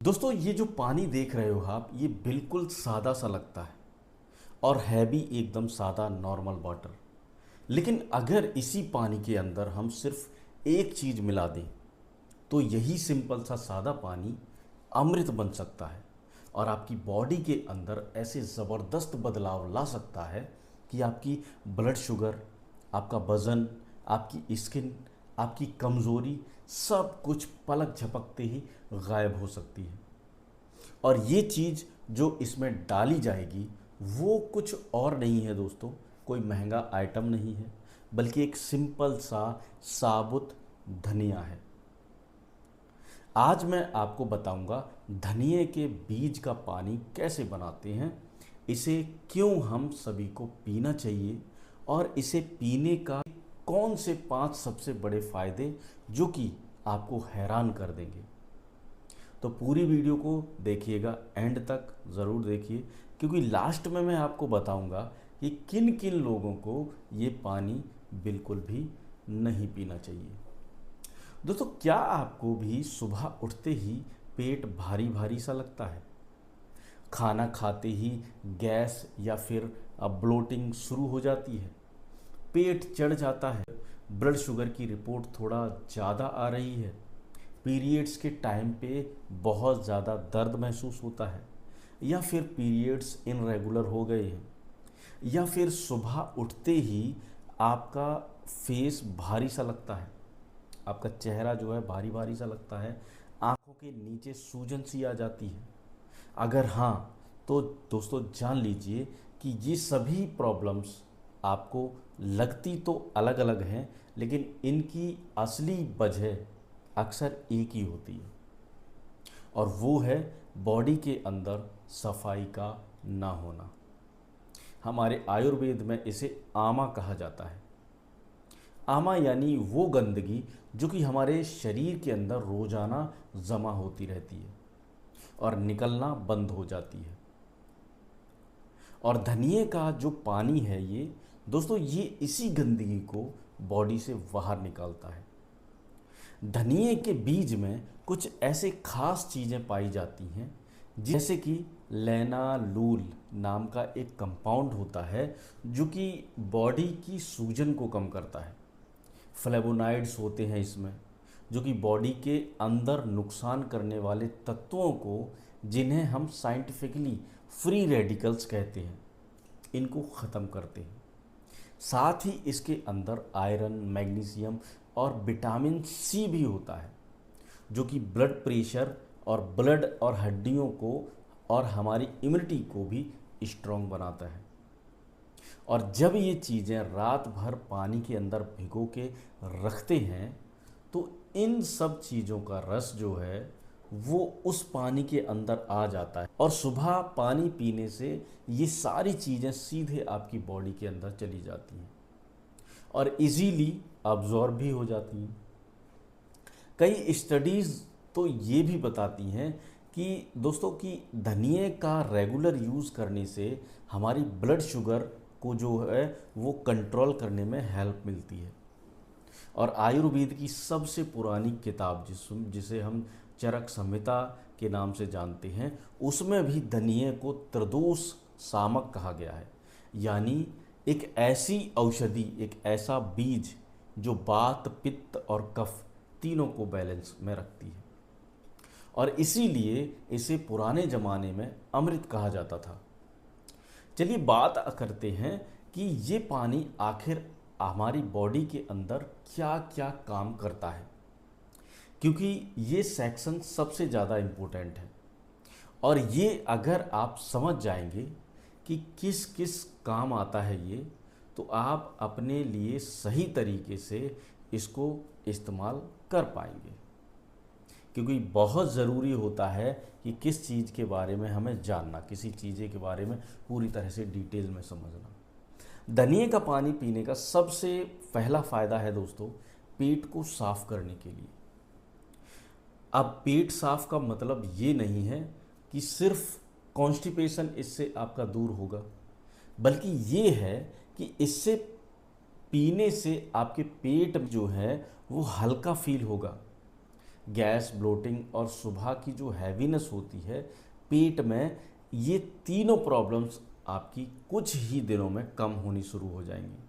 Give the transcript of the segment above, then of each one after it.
दोस्तों, ये जो पानी देख रहे हो आप, ये बिल्कुल सादा सा लगता है और है भी एकदम सादा नॉर्मल वाटर। लेकिन अगर इसी पानी के अंदर हम सिर्फ एक चीज़ मिला दें तो यही सिंपल सा सादा पानी अमृत बन सकता है और आपकी बॉडी के अंदर ऐसे ज़बरदस्त बदलाव ला सकता है कि आपकी ब्लड शुगर, आपका वज़न, आपकी स्किन, आपकी कमज़ोरी सब कुछ पलक झपकते ही गायब हो सकती है। और ये चीज़ जो इसमें डाली जाएगी वो कुछ और नहीं है दोस्तों, कोई महंगा आइटम नहीं है, बल्कि एक सिंपल सा साबुत धनिया है। आज मैं आपको बताऊंगा धनिए के बीज का पानी कैसे बनाते हैं, इसे क्यों हम सभी को पीना चाहिए और इसे पीने का कौन से 5 सबसे बड़े फ़ायदे जो कि आपको हैरान कर देंगे। तो पूरी वीडियो को देखिएगा, एंड तक ज़रूर देखिए, क्योंकि लास्ट में मैं आपको बताऊंगा कि किन किन लोगों को ये पानी बिल्कुल भी नहीं पीना चाहिए। दोस्तों, क्या आपको भी सुबह उठते ही पेट भारी भारी सा लगता है? खाना खाते ही गैस या फिर ब्लोटिंग शुरू हो जाती है? पेट चढ़ जाता है? ब्लड शुगर की रिपोर्ट थोड़ा ज़्यादा आ रही है? पीरियड्स के टाइम पे बहुत ज़्यादा दर्द महसूस होता है? या फिर पीरियड्स इनरेगुलर हो गए हैं? या फिर सुबह उठते ही आपका फेस भारी सा लगता है, आपका चेहरा जो है भारी भारी सा लगता है, आंखों के नीचे सूजन सी आ जाती है? अगर हाँ, तो दोस्तों जान लीजिए कि ये सभी प्रॉब्लम्स आपको लगती तो अलग अलग हैं, लेकिन इनकी असली वजह अक्सर एक ही होती है, और वो है बॉडी के अंदर सफाई का ना होना। हमारे आयुर्वेद में इसे आमा कहा जाता है। आमा यानी वो गंदगी जो कि हमारे शरीर के अंदर रोजाना जमा होती रहती है और निकलना बंद हो जाती है। और धनिए का जो पानी है ये दोस्तों, ये इसी गंदगी को बॉडी से बाहर निकालता है। धनिए के बीज में कुछ ऐसे खास चीज़ें पाई जाती हैं, जैसे कि लेनालूल नाम का एक कंपाउंड होता है जो कि बॉडी की सूजन को कम करता है। फ्लेवोनाइड्स होते हैं इसमें, जो कि बॉडी के अंदर नुकसान करने वाले तत्वों को, जिन्हें हम साइंटिफिकली फ्री रेडिकल्स कहते हैं, इनको ख़त्म करते हैं। साथ ही इसके अंदर आयरन, मैग्नीशियम और विटामिन सी भी होता है, जो कि ब्लड प्रेशर और ब्लड और हड्डियों को और हमारी इम्यूनिटी को भी स्ट्रॉन्ग बनाता है। और जब ये चीज़ें रात भर पानी के अंदर भिगो के रखते हैं तो इन सब चीज़ों का रस जो है वो उस पानी के अंदर आ जाता है, और सुबह पानी पीने से ये सारी चीज़ें सीधे आपकी बॉडी के अंदर चली जाती हैं और इजीली अब्जॉर्ब भी हो जाती हैं। कई स्टडीज़ तो ये भी बताती हैं कि दोस्तों कि धनिए का रेगुलर यूज़ करने से हमारी ब्लड शुगर को जो है वो कंट्रोल करने में हेल्प मिलती है। और आयुर्वेद की सबसे पुरानी किताब जिसे हम चरक संहिता के नाम से जानते हैं, उसमें भी धनिए को त्रिदोष सामक कहा गया है, यानी एक ऐसी औषधि, एक ऐसा बीज जो वात, पित्त और कफ तीनों को बैलेंस में रखती है, और इसीलिए इसे पुराने ज़माने में अमृत कहा जाता था। चलिए बात करते हैं कि ये पानी आखिर हमारी बॉडी के अंदर क्या क्या काम करता है, क्योंकि ये सेक्शन सबसे ज़्यादा इम्पोर्टेंट है। और ये अगर आप समझ जाएंगे कि किस किस काम आता है ये, तो आप अपने लिए सही तरीके से इसको इस्तेमाल कर पाएंगे। क्योंकि बहुत ज़रूरी होता है कि किस चीज़ के बारे में हमें जानना, किसी चीज़ के बारे में पूरी तरह से डिटेल में समझना। धनिए का पानी पीने का सबसे पहला फ़ायदा है दोस्तों, पेट को साफ़ करने के लिए। अब पेट साफ़ का मतलब ये नहीं है कि सिर्फ कॉन्स्टिपेशन इससे आपका दूर होगा, बल्कि ये है कि इससे पीने से आपके पेट जो है वो हल्का फील होगा, गैस, ब्लोटिंग और सुबह की जो हैवीनेस होती है पेट में, ये तीनों प्रॉब्लम्स आपकी कुछ ही दिनों में कम होनी शुरू हो जाएंगी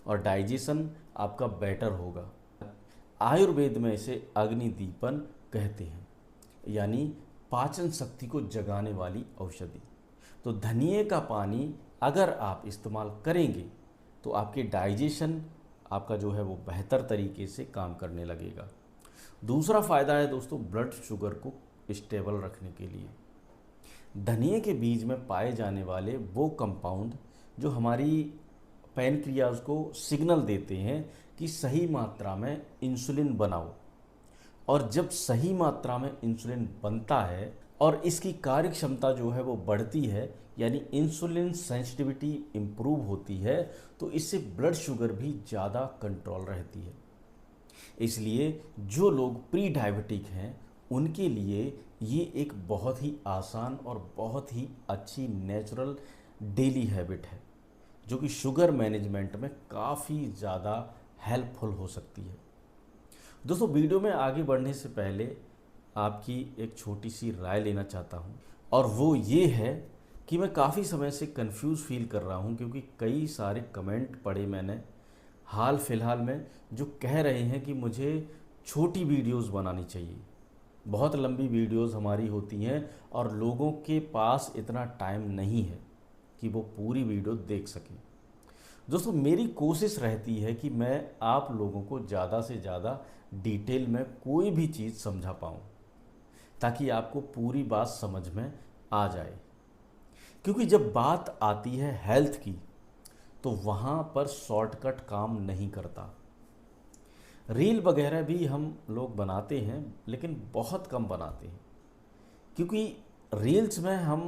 और डाइजेशन आपका बेटर होगा। आयुर्वेद में इसे अग्निदीपन कहते हैं, यानी पाचन शक्ति को जगाने वाली औषधि। तो धनिए का पानी अगर आप इस्तेमाल करेंगे तो आपके डाइजेशन आपका जो है वो बेहतर तरीके से काम करने लगेगा। दूसरा फ़ायदा है दोस्तों ब्लड शुगर को स्टेबल रखने के लिए। धनिए के बीज में पाए जाने वाले वो कंपाउंड जो हमारी पैनक्रियाज को सिग्नल देते हैं कि सही मात्रा में इंसुलिन बनाओ, और जब सही मात्रा में इंसुलिन बनता है और इसकी कार्य क्षमता जो है वो बढ़ती है, यानी इंसुलिन सेंसिटिविटी इम्प्रूव होती है, तो इससे ब्लड शुगर भी ज़्यादा कंट्रोल रहती है। इसलिए जो लोग प्री डायबिटिक हैं उनके लिए ये एक बहुत ही आसान और बहुत ही अच्छी नेचुरल डेली हैबिट है जो कि शुगर मैनेजमेंट में काफ़ी ज़्यादा हेल्पफुल हो सकती है। दोस्तों, वीडियो में आगे बढ़ने से पहले आपकी एक छोटी सी राय लेना चाहता हूँ, और वो ये है कि मैं काफ़ी समय से कंफ्यूज फील कर रहा हूँ, क्योंकि कई सारे कमेंट पढ़े मैंने हाल फिलहाल में जो कह रहे हैं कि मुझे छोटी वीडियोस बनानी चाहिए। बहुत लंबी वीडियोस हमारी होती हैं और लोगों के पास इतना टाइम नहीं है कि वो पूरी वीडियो देख सकें। दोस्तों, मेरी कोशिश रहती है कि मैं आप लोगों को ज़्यादा से ज़्यादा डिटेल में कोई भी चीज़ समझा पाऊँ, ताकि आपको पूरी बात समझ में आ जाए। क्योंकि जब बात आती है हेल्थ की तो वहाँ पर शॉर्टकट काम नहीं करता। रील वगैरह भी हम लोग बनाते हैं, लेकिन बहुत कम बनाते हैं, क्योंकि रील्स में हम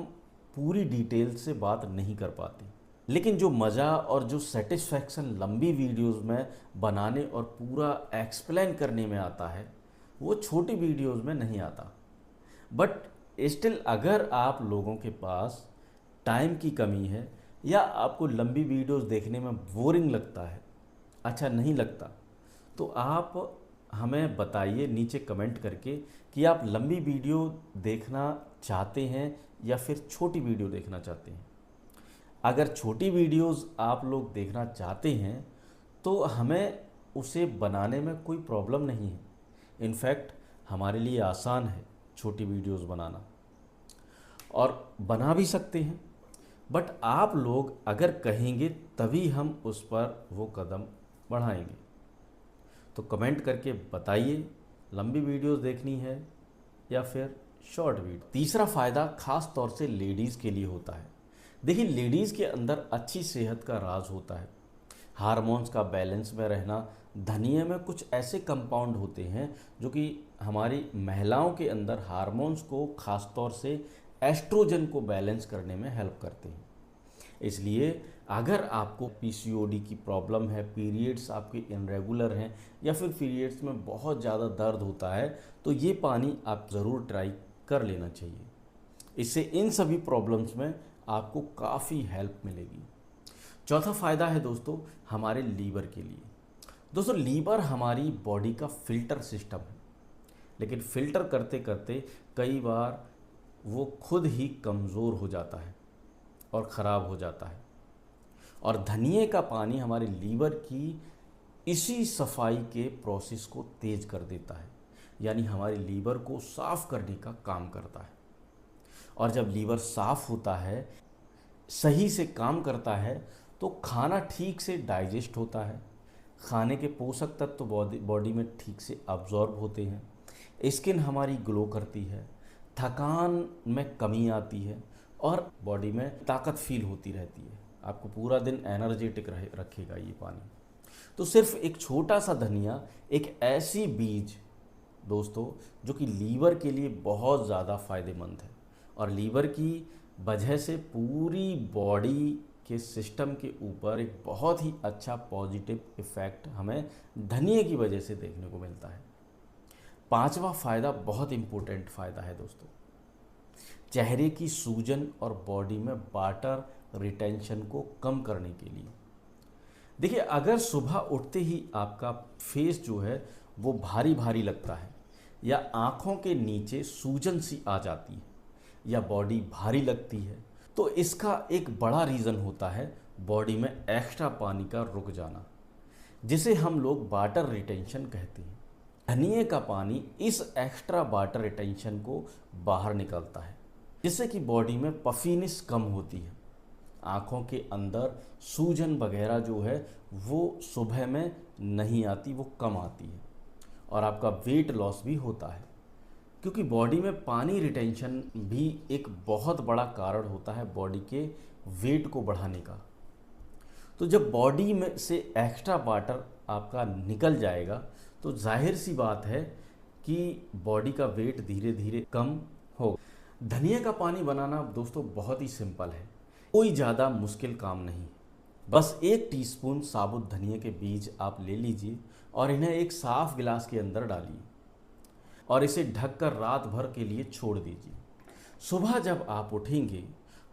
पूरी डिटेल से बात नहीं कर पाते। लेकिन जो मज़ा और जो सेटिस्फैक्शन लंबी वीडियोस में बनाने और पूरा एक्सप्लेन करने में आता है, वो छोटी वीडियोस में नहीं आता। बट स्टिल अगर आप लोगों के पास टाइम की कमी है या आपको लंबी वीडियोस देखने में बोरिंग लगता है, अच्छा नहीं लगता, तो आप हमें बताइए नीचे कमेंट करके कि आप लंबी वीडियो देखना चाहते हैं या फिर छोटी वीडियो देखना चाहते हैं। अगर छोटी वीडियोस आप लोग देखना चाहते हैं तो हमें उसे बनाने में कोई प्रॉब्लम नहीं है। इनफैक्ट हमारे लिए आसान है छोटी वीडियोस बनाना, और बना भी सकते हैं। बट आप लोग अगर कहेंगे तभी हम उस पर वो कदम बढ़ाएंगे। तो कमेंट करके बताइए लंबी वीडियोस देखनी है या फिर शॉर्ट वीडियो। तीसरा फ़ायदा खास तौर से लेडीज़ के लिए होता है। देखिए, लेडीज़ के अंदर अच्छी सेहत का राज होता है हार्मोन्स का बैलेंस में रहना। धनिए में कुछ ऐसे कंपाउंड होते हैं जो कि हमारी महिलाओं के अंदर हार्मोन्स को, खास तौर से एस्ट्रोजन को बैलेंस करने में हेल्प करते हैं। इसलिए अगर आपको पीसीओडी की प्रॉब्लम है, पीरियड्स आपके इनरेगुलर हैं या फिर पीरियड्स में बहुत ज़्यादा दर्द होता है, तो ये पानी आप ज़रूर ट्राई कर लेना चाहिए। इससे इन सभी प्रॉब्लम्स में आपको काफ़ी हेल्प मिलेगी। चौथा फ़ायदा है दोस्तों हमारे लीवर के लिए। दोस्तों, लीवर हमारी बॉडी का फिल्टर सिस्टम है, लेकिन फिल्टर करते करते कई बार वो खुद ही कमज़ोर हो जाता है और ख़राब हो जाता है, और धनिए का पानी हमारे लीवर की इसी सफाई के प्रोसेस को तेज कर देता है, यानी हमारे लीवर को साफ़ करने का काम करता है। और जब लीवर साफ़ होता है, सही से काम करता है, तो खाना ठीक से डाइजेस्ट होता है, खाने के पोषक तत्व बॉडी में ठीक से अब्जॉर्ब होते हैं, स्किन हमारी ग्लो करती है, थकान में कमी आती है और बॉडी में ताकत फील होती रहती है। आपको पूरा दिन एनर्जेटिक रखेगा ये पानी। तो सिर्फ एक छोटा सा धनिया एक ऐसी बीज दोस्तों जो कि लीवर के लिए बहुत ज़्यादा फ़ायदेमंद है, और लीवर की वजह से पूरी बॉडी के सिस्टम के ऊपर एक बहुत ही अच्छा पॉजिटिव इफ़ेक्ट हमें धनिए की वजह से देखने को मिलता है। पांचवा फ़ायदा बहुत इम्पोर्टेंट फ़ायदा है दोस्तों, चेहरे की सूजन और बॉडी में वाटर रिटेंशन को कम करने के लिए। देखिए, अगर सुबह उठते ही आपका फेस जो है वो भारी भारी लगता है, या आँखों के नीचे सूजन सी आ जाती है या बॉडी भारी लगती है, तो इसका एक बड़ा रीज़न होता है बॉडी में एक्स्ट्रा पानी का रुक जाना, जिसे हम लोग वाटर रिटेंशन कहते हैं। धनिए का पानी इस एक्स्ट्रा वाटर रिटेंशन को बाहर निकलता है, जिससे कि बॉडी में पफीनेस कम होती है। आँखों के अंदर सूजन वगैरह जो है वो सुबह में नहीं आती, वो कम आती है। और आपका वेट लॉस भी होता है, क्योंकि बॉडी में पानी रिटेंशन भी एक बहुत बड़ा कारण होता है बॉडी के वेट को बढ़ाने का। तो जब बॉडी में से एक्स्ट्रा वाटर आपका निकल जाएगा तो जाहिर सी बात है कि बॉडी का वेट धीरे धीरे कम होगा। धनिया का पानी बनाना दोस्तों बहुत ही सिंपल है, कोई ज़्यादा मुश्किल काम नहीं। बस 1 टीस्पून साबुत धनिया के बीज आप ले लीजिए और इन्हें एक साफ गिलास के अंदर डालिए और इसे ढककर रात भर के लिए छोड़ दीजिए। सुबह जब आप उठेंगे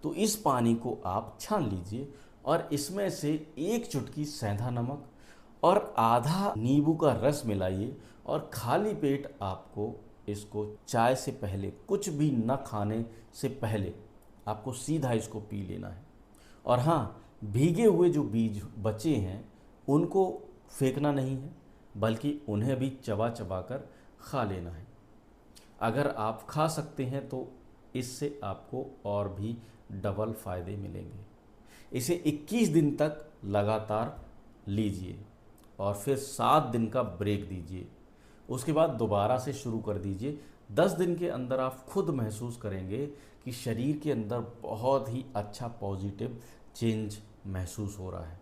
तो इस पानी को आप छान लीजिए और इसमें से 1 चुटकी सेंधा नमक और आधा नींबू का रस मिलाइए और खाली पेट आपको इसको चाय से पहले, कुछ भी न खाने से पहले आपको सीधा इसको पी लेना है। और हाँ, भीगे हुए जो बीज बचे हैं उनको फेंकना नहीं है, बल्कि उन्हें भी चबा चबा कर खा लेना है। अगर आप खा सकते हैं तो इससे आपको और भी डबल फ़ायदे मिलेंगे। इसे 21 दिन तक लगातार लीजिए और फिर 7 दिन का ब्रेक दीजिए। उसके बाद दोबारा से शुरू कर दीजिए। 10 दिन के अंदर आप खुद महसूस करेंगे कि शरीर के अंदर बहुत ही अच्छा पॉजिटिव चेंज महसूस हो रहा है।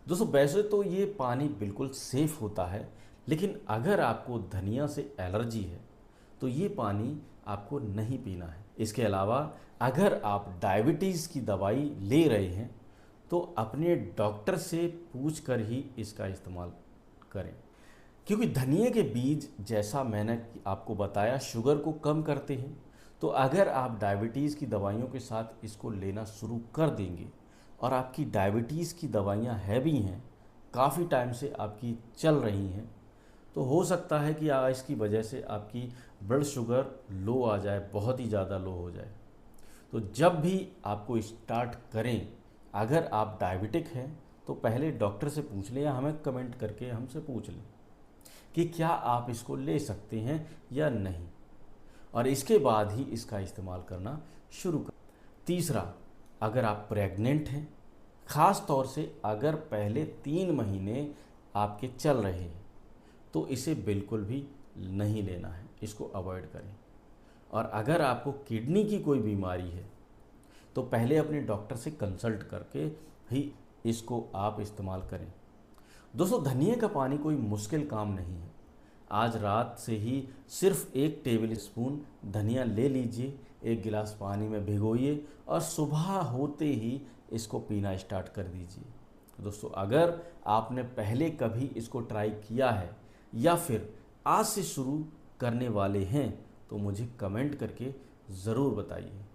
दोस्तों, वैसे तो ये पानी बिल्कुल सेफ़ होता है, लेकिन अगर आपको धनिया से एलर्जी है तो ये पानी आपको नहीं पीना है। इसके अलावा अगर आप डायबिटीज़ की दवाई ले रहे हैं तो अपने डॉक्टर से पूछ कर ही इसका इस्तेमाल करें, क्योंकि धनिया के बीज, जैसा मैंने आपको बताया, शुगर को कम करते हैं। तो अगर आप डायबिटीज़ की दवाइयों के साथ इसको लेना शुरू कर देंगे और आपकी डायबिटीज़ की दवाइयाँ हैवी हैं, काफ़ी टाइम से आपकी चल रही हैं, तो हो सकता है कि इसकी वजह से आपकी ब्लड शुगर लो आ जाए, बहुत ही ज़्यादा लो हो जाए। तो जब भी आपको स्टार्ट करें, अगर आप डायबिटिक हैं तो पहले डॉक्टर से पूछ लें या हमें कमेंट करके हमसे पूछ लें कि क्या आप इसको ले सकते हैं या नहीं, और इसके बाद ही इसका इस्तेमाल करना शुरू करें। तीसरा, अगर आप प्रेग्नेंट हैं, ख़ास तौर से अगर पहले 3 महीने आपके चल रहे हैं, तो इसे बिल्कुल भी नहीं लेना है, इसको अवॉइड करें। और अगर आपको किडनी की कोई बीमारी है तो पहले अपने डॉक्टर से कंसल्ट करके ही इसको आप इस्तेमाल करें। दोस्तों, धनिया का पानी कोई मुश्किल काम नहीं है। आज रात से ही सिर्फ 1 टेबल स्पून धनिया ले लीजिए, 1 गिलास पानी में भिगोइए और सुबह होते ही इसको पीना स्टार्ट कर दीजिए। दोस्तों, अगर आपने पहले कभी इसको ट्राई किया है या फिर आज से शुरू करने वाले हैं तो मुझे कमेंट करके ज़रूर बताइए।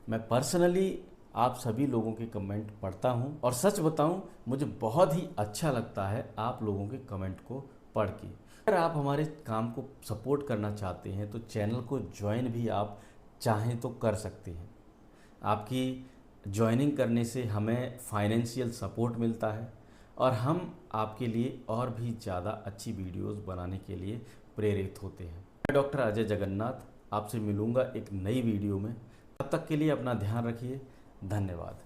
मैं पर्सनली आप सभी लोगों के कमेंट पढ़ता हूं और सच बताऊं, मुझे बहुत ही अच्छा लगता है आप लोगों के कमेंट को पढ़ के। अगर आप हमारे काम को सपोर्ट करना चाहते हैं तो चैनल को ज्वाइन भी आप चाहें तो कर सकते हैं। आपकी ज्वाइनिंग करने से हमें फाइनेंशियल सपोर्ट मिलता है और हम आपके लिए और भी ज़्यादा अच्छी वीडियोस बनाने के लिए प्रेरित होते हैं। मैं डॉक्टर अजय जगन्नाथ आपसे मिलूँगा एक नई वीडियो में। तब तक के लिए अपना ध्यान रखिए। धन्यवाद।